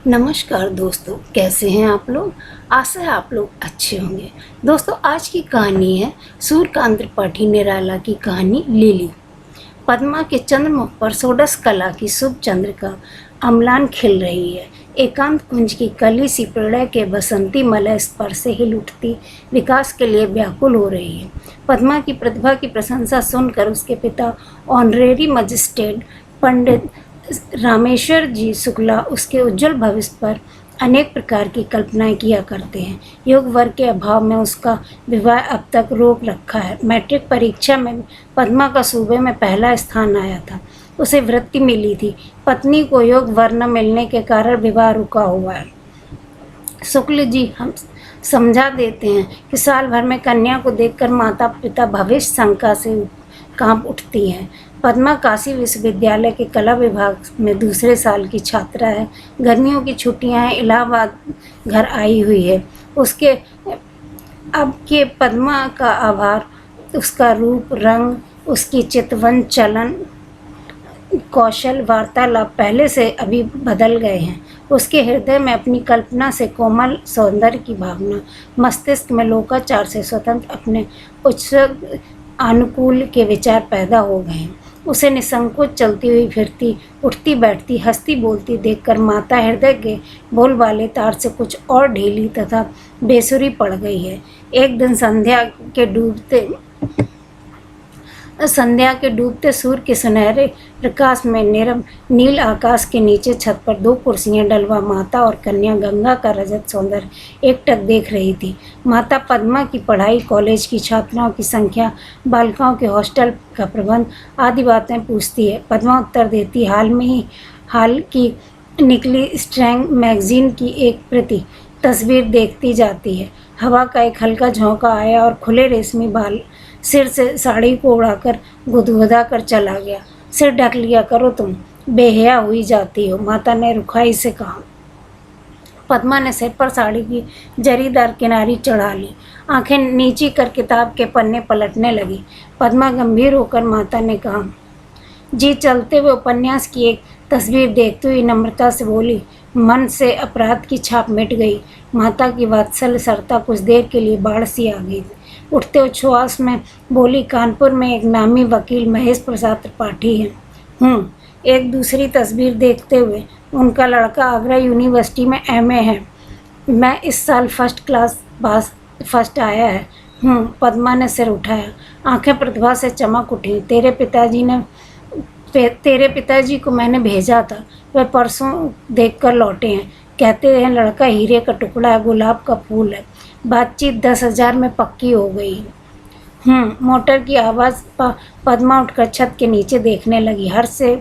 नमस्कार दोस्तों, कैसे हैं आप लोग। आशा है आप लोग अच्छे होंगे। दोस्तों, आज की कहानी है सूर्यकांत त्रिपाठी निराला की कहानी लिली। पद्मा के चंद्रमुख पर षोडश कला की शुभ चंद्र का अम्लान खिल रही है। एकांत कुंज की कली सी प्रणय के बसंती मलय स्पर्श से हिल उठती विकास के लिए व्याकुल हो रही है। पद्मा की प्रतिभा की प्रशंसा सुनकर उसके पिता ऑनरेरी मजिस्ट्रेट पंडित रामेश्वर जी शुक्ला उसके उज्जवल भविष्य पर अनेक प्रकार की कल्पनाएं किया करते हैं। योग वर्ग के अभाव में उसका विवाह अब तक रोक रखा है। मैट्रिक परीक्षा में पद्मा का सूबे में पहला स्थान आया था। उसे वृत्ति मिली थी। पत्नी को योग वर न मिलने के कारण विवाह रुका हुआ है। शुक्ल जी हम समझा देते हैं कि साल भर में कन्या को देखकर माता पिता भविष्य शंका से कांप उठती हैं। पद्मा काशी विश्वविद्यालय के कला विभाग में दूसरे साल की छात्रा है। गर्मियों की छुट्टियां हैं, इलाहाबाद घर आई हुई है। उसके अब के पद्मा का आभार उसका रूप रंग, उसकी चितवन चलन कौशल वार्तालाप पहले से अभी बदल गए हैं। उसके हृदय में अपनी कल्पना से कोमल सौंदर्य की भावना, मस्तिष्क में लोकाचार से स्वतंत्र अपने उच्च अनुकूल के विचार पैदा हो गए हैं। उसे निसंकोच चलती हुई फिरती, उठती बैठती, हंसती बोलती देखकर माता हृदय के बोल वाले तार से कुछ और ढीली तथा बेसुरी पड़ गई है। एक दिन संध्या के डूबते सूर्य के सुनहरे प्रकाश में नील आकाश के नीचे छत पर दो कुर्सियां डलवा माता और कन्या गंगा का रजत सौंदर्य एकटक देख रही थी। माता पद्मा की पढ़ाई, कॉलेज की छात्राओं की संख्या, बालिकाओं के हॉस्टल का प्रबंध आदि बातें पूछती है। पद्मा उत्तर देती, हाल की निकली स्ट्रैंग मैगजीन की एक प्रति तस्वीर देखती जाती है। हवा का एक हल्का झोंका आया और खुले रेशमी बाल सिर से साड़ी को उड़ाकर गुदगुदा कर चला गया। सिर ढक लिया करो, तुम बेहया हुई जाती हो, माता ने रुखाई से कहा। पद्मा ने सिर पर साड़ी की जरीदार किनारी चढ़ा ली, आंखें नीची कर किताब के पन्ने पलटने लगी। पद्मा गंभीर होकर माता ने कहा, जी चलते हुए उपन्यास की एक तस्वीर देखते हुए नम्रता से बोली। मन से अपराध की छाप मिट गई। माता की वात्सल्य सरता कुछ देर के लिए बाढ़ सी आ गई। उठते उच्छ्वास में बोली, कानपुर में एक नामी वकील महेश प्रसाद त्रिपाठी हैं। एक दूसरी तस्वीर देखते हुए, उनका लड़का आगरा यूनिवर्सिटी में एमए है। मैं इस साल फर्स्ट आया है। पद्मा ने सिर उठाया, आंखें प्रतिभा से चमक उठी। तेरे पिताजी को मैंने भेजा था, वह परसों देखकर लौटे हैं। कहते हैं लड़का हीरे का टुकड़ा है, गुलाब का फूल है। बातचीत 10,000 में पक्की हो गई। मोटर की आवाज़ पद्मा उठकर छत के नीचे देखने लगी। हर्ष से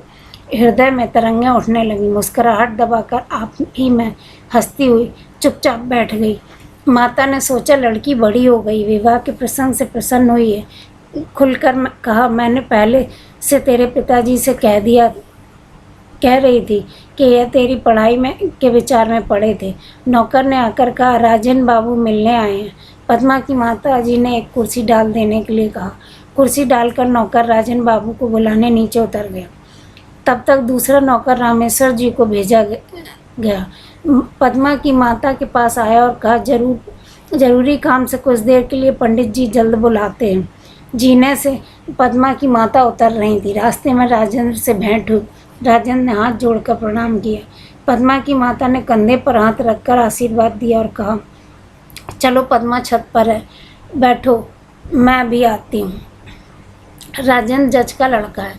हृदय में तरंगें उठने लगी। मुस्कुराहट दबाकर आप ही में हंसती हुई चुपचाप बैठ गई। माता ने सोचा लड़की बड़ी हो गई, विवाह के प्रसंग से प्रसन्न हुई है। खुलकर कहा, मैंने पहले से तेरे पिताजी से कह रही थी कि यह तेरी पढ़ाई में के विचार में पड़े थे। नौकर ने आकर कहा, राजन बाबू मिलने आए हैं। पद्मा की माता जी ने एक कुर्सी डाल देने के लिए कहा। कुर्सी डालकर नौकर राजन बाबू को बुलाने नीचे उतर गया। तब तक दूसरा नौकर रामेश्वर जी को भेजा गया। पद्मा की माता के पास आया और कहा, जरूरी काम से कुछ देर के लिए पंडित जी जल्द बुलाते हैं। जीने से पद्मा की माता उतर रही थी। रास्ते में राजेंद्र से भेंट हुई। राजेंद्र ने हाथ जोड़कर प्रणाम किया। पद्मा की माता ने कंधे पर हाथ रखकर आशीर्वाद दिया और कहा, चलो पद्मा छत पर है, बैठो, मैं भी आती हूँ। राजेंद्र जज का लड़का है।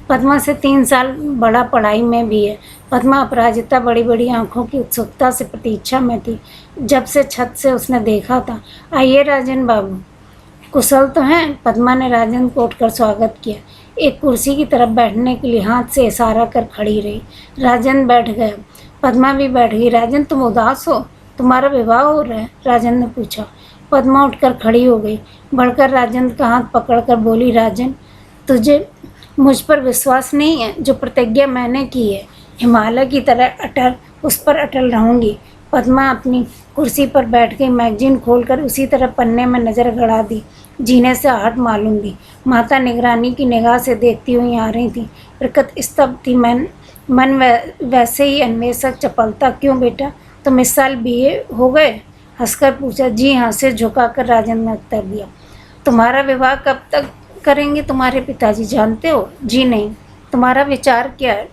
पद्मा से 3 साल बड़ा पढ़ाई में भी है। पद्मा अपराजिता बड़ी बड़ी आंखों की उत्सुकता से प्रतीक्षा में थी जब से छत से उसने देखा था। आइए राजन बाबू, कुशल तो हैं? पद्मा ने राजेंद्र को उठकर स्वागत किया। एक कुर्सी की तरफ बैठने के लिए हाथ से इशारा कर खड़ी रही। राजेंद्र बैठ गया। पद्मा भी बैठ गई। राजेंद्र, तुम उदास हो? तुम्हारा विवाह हो रहा है? राजेंद्र ने पूछा। पद्मा उठकर खड़ी हो गई। बढ़कर राजेंद्र का हाथ पकड़कर बोली, राजन, तुझे मुझ पर विश्वास नहीं है? जो प्रतिज्ञा मैंने की है, हिमालय की तरह उस पर अटल रहूंगी। पद्मा अपनी कुर्सी पर बैठ गई। मैगजीन खोलकर उसी तरह पन्ने में नज़र गड़ा दी। जीने से आहट मालूम दी। माता निगरानी की निगाह से देखती हुई आ रही थी। प्रकृत स्तब्ध थी। मन वैसे ही अन्वेषक चपलता। क्यों बेटा, तुम इस साल बीए हो गए? हंसकर पूछा। जी हाँ, सिर झुकाकर राजेंद्र ने उत्तर दिया। तुम्हारा विवाह कब तक करेंगे तुम्हारे पिताजी, जानते हो? जी नहीं। तुम्हारा विचार क्या है?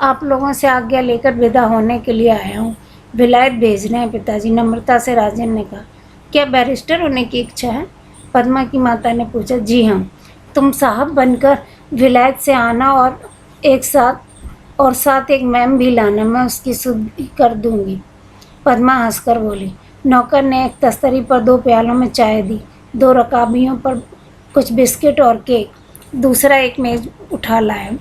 आप लोगों से आज्ञा लेकर विदा होने के लिए आया हूँ। विलायत भेज रहे हैं पिताजी, नम्रता से राजेंद्र ने कहा। क्या बैरिस्टर होने की इच्छा है? पद्मा की माता ने पूछा। जी हाँ, तुम साहब बनकर विलायत से आना और साथ एक मैम भी लाना, मैं उसकी शुद्धि कर दूंगी। पद्मा हंसकर बोली। नौकर ने एक तस्तरी पर 2 प्यालों में चाय दी, 2 रकाबियों पर कुछ बिस्किट और केक, दूसरा एक मेज उठा लाया।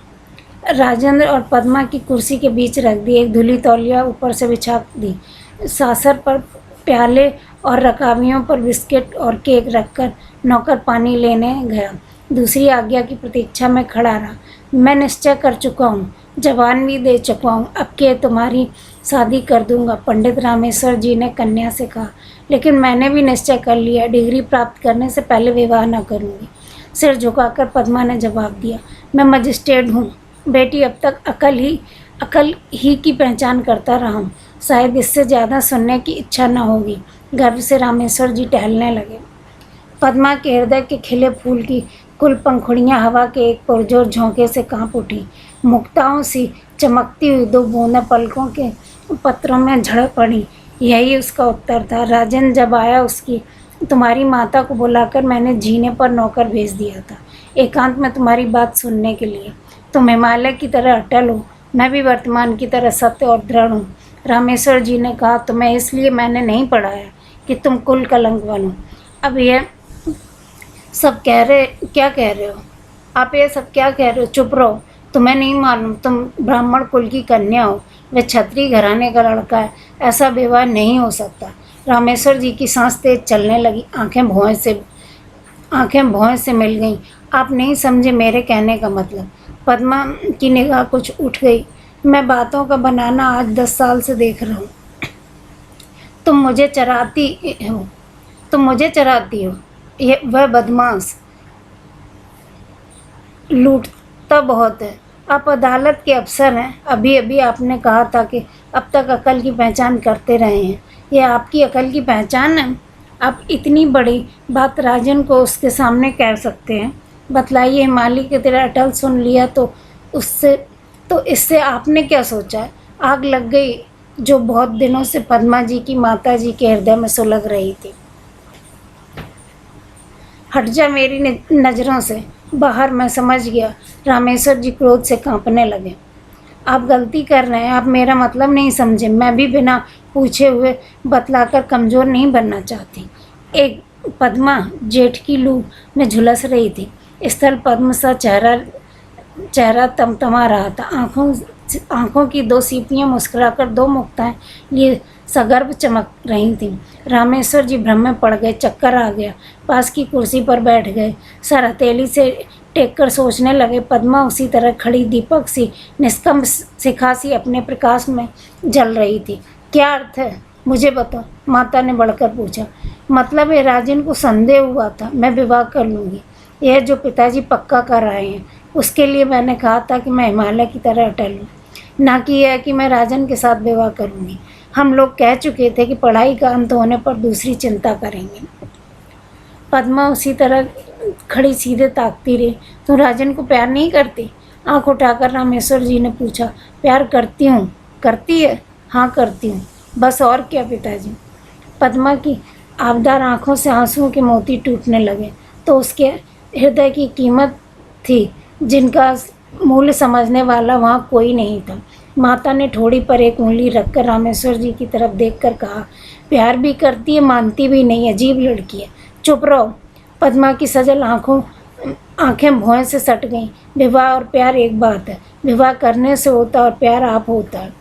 राजेंद्र और पद्मा की कुर्सी के बीच रख दी, एक धुली तौलिया ऊपर से बिछा दी। सासर पर प्याले और रकाबियों पर बिस्किट और केक रखकर नौकर पानी लेने गया। दूसरी आज्ञा की प्रतीक्षा में खड़ा रहा। मैं निश्चय कर चुका हूँ, जवान भी दे चुका हूँ, अब के तुम्हारी शादी कर दूंगा, पंडित रामेश्वर जी ने कन्या से कहा। लेकिन मैंने भी निश्चय कर लिया, डिग्री प्राप्त करने से पहले विवाह न करूँगी। सिर झुकाकर पद्मा ने जवाब दिया। मैं मजिस्ट्रेट हूँ बेटी, अब तक अकल ही की पहचान करता रहा हूँ, शायद इससे ज़्यादा सुनने की इच्छा न होगी। गर्व से रामेश्वर जी टहलने लगे। पद्मा के हृदय के खिले फूल की कुल पंखुड़ियाँ हवा के एक पुरजोर झोंके से कांप उठी। मुक्ताओं सी चमकती हुई 2 बूंदें पलकों के पत्रों में झड़ पड़ी। यही उसका उत्तर था। राजन जब आया, उसकी तुम्हारी माता को बुलाकर मैंने जीने पर नौकर भेज दिया था, एकांत में तुम्हारी बात सुनने के लिए। तुम हिमालय की तरह अटल हो, मैं भी वर्तमान की तरह सत्य और दृढ़ हूँ। रामेश्वर जी ने कहा, तुम्हें इसलिए मैंने नहीं पढ़ाया कि तुम कुल कलंक बनो। अब यह सब क्या कह रहे हो? आप ये सब क्या कह रहे हो? चुप रहो। तुम्हें नहीं मालूम, तुम ब्राह्मण कुल की कन्या हो, वह क्षत्रिय घराने का लड़का है, ऐसा विवाह नहीं हो सकता। रामेश्वर जी की सांस तेज चलने लगी, आंखें भौं से मिल गईं। आप नहीं समझे मेरे कहने का मतलब। पद्मा की निगाह कुछ उठ गई। मैं बातों का बनाना आज 10 साल से देख रहा हूँ। तुम मुझे चराती हो। ये वह बदमाश लूटता बहुत है। आप अदालत के अफसर हैं, अभी अभी आपने कहा था कि अब तक अकल की पहचान करते रहे हैं। यह आपकी अकल की पहचान है? आप इतनी बड़ी बात राजन को उसके सामने कह सकते हैं? बतलाइए, हिमालय की तरह अटल सुन लिया तो इससे आपने क्या सोचा है? आग लग गई जो बहुत दिनों से पद्मा जी की माता जी के हृदय में सुलग रही थी। हट जा मेरी नज़रों से बाहर, मैं समझ गया। रामेश्वर जी क्रोध से कांपने लगे। आप गलती कर रहे हैं, आप मेरा मतलब नहीं समझे। मैं भी बिना पूछे हुए बतलाकर कमज़ोर नहीं बनना चाहती। एक पद्मा जेठ की लू में झुलस रही थी। स्थल पद्म सा चेहरा तमतमा रहा था। आँखों की 2 सीपियाँ मुस्कुराकर 2 मुक्ताएं लिए सगर्भ चमक रही थीं। रामेश्वर जी भ्रम में पड़ गए, चक्कर आ गया। पास की कुर्सी पर बैठ गए, सर हथेली से टेक कर सोचने लगे। पद्मा उसी तरह खड़ी दीपक सी निष्कंप शिखा सी अपने प्रकाश में जल रही थी। क्या अर्थ है, मुझे बताओ, माता ने बढ़कर पूछा। मतलब है, राजन को संदेह हुआ था, मैं विवाह कर लूँगी। यह जो पिताजी पक्का कर रहे हैं, उसके लिए मैंने कहा था कि मैं हिमालय की तरह अटल हूँ, ना कि यह कि मैं राजन के साथ विवाह करूँगी। हम लोग कह चुके थे कि पढ़ाई का अंत होने पर दूसरी चिंता करेंगे। पद्मा उसी तरह खड़ी सीधे ताकती रही। तुम राजन को प्यार नहीं करती? आंख उठाकर रामेश्वर जी ने पूछा। प्यार करती हूँ। करती है? हाँ करती हूँ, बस और क्या पिताजी। पद्मा की आबदार आंखों से आंसुओं के मोती टूटने लगे। तो उसके हृदय की कीमत थी जिनका मूल्य समझने वाला वहाँ कोई नहीं था। माता ने ठोड़ी पर एक उंगली रखकर रामेश्वर जी की तरफ देखकर कहा, प्यार भी करती है, मानती भी नहीं, अजीब लड़की है। चुप रहो। पद्मा की सजल आंखें भौं से सट गईं। विवाह और प्यार एक बात है। विवाह करने से होता है और प्यार आप होता है।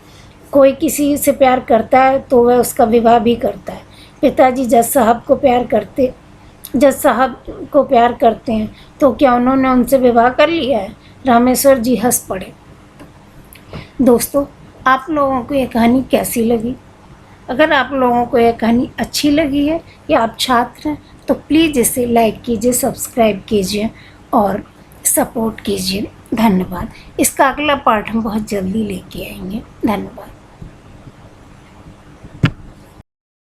कोई किसी से प्यार करता है तो वह उसका विवाह भी करता है। पिताजी जज साहब को प्यार करते हैं तो क्या उन्होंने उनसे विवाह कर लिया है? रामेश्वर जी हंस पड़े। दोस्तों, आप लोगों को ये कहानी कैसी लगी? अगर आप लोगों को यह कहानी अच्छी लगी है या आप छात्र हैं तो प्लीज़ इसे लाइक कीजिए, सब्सक्राइब कीजिए और सपोर्ट कीजिए। धन्यवाद। इसका अगला पार्ट हम बहुत जल्दी लेके आएंगे। धन्यवाद।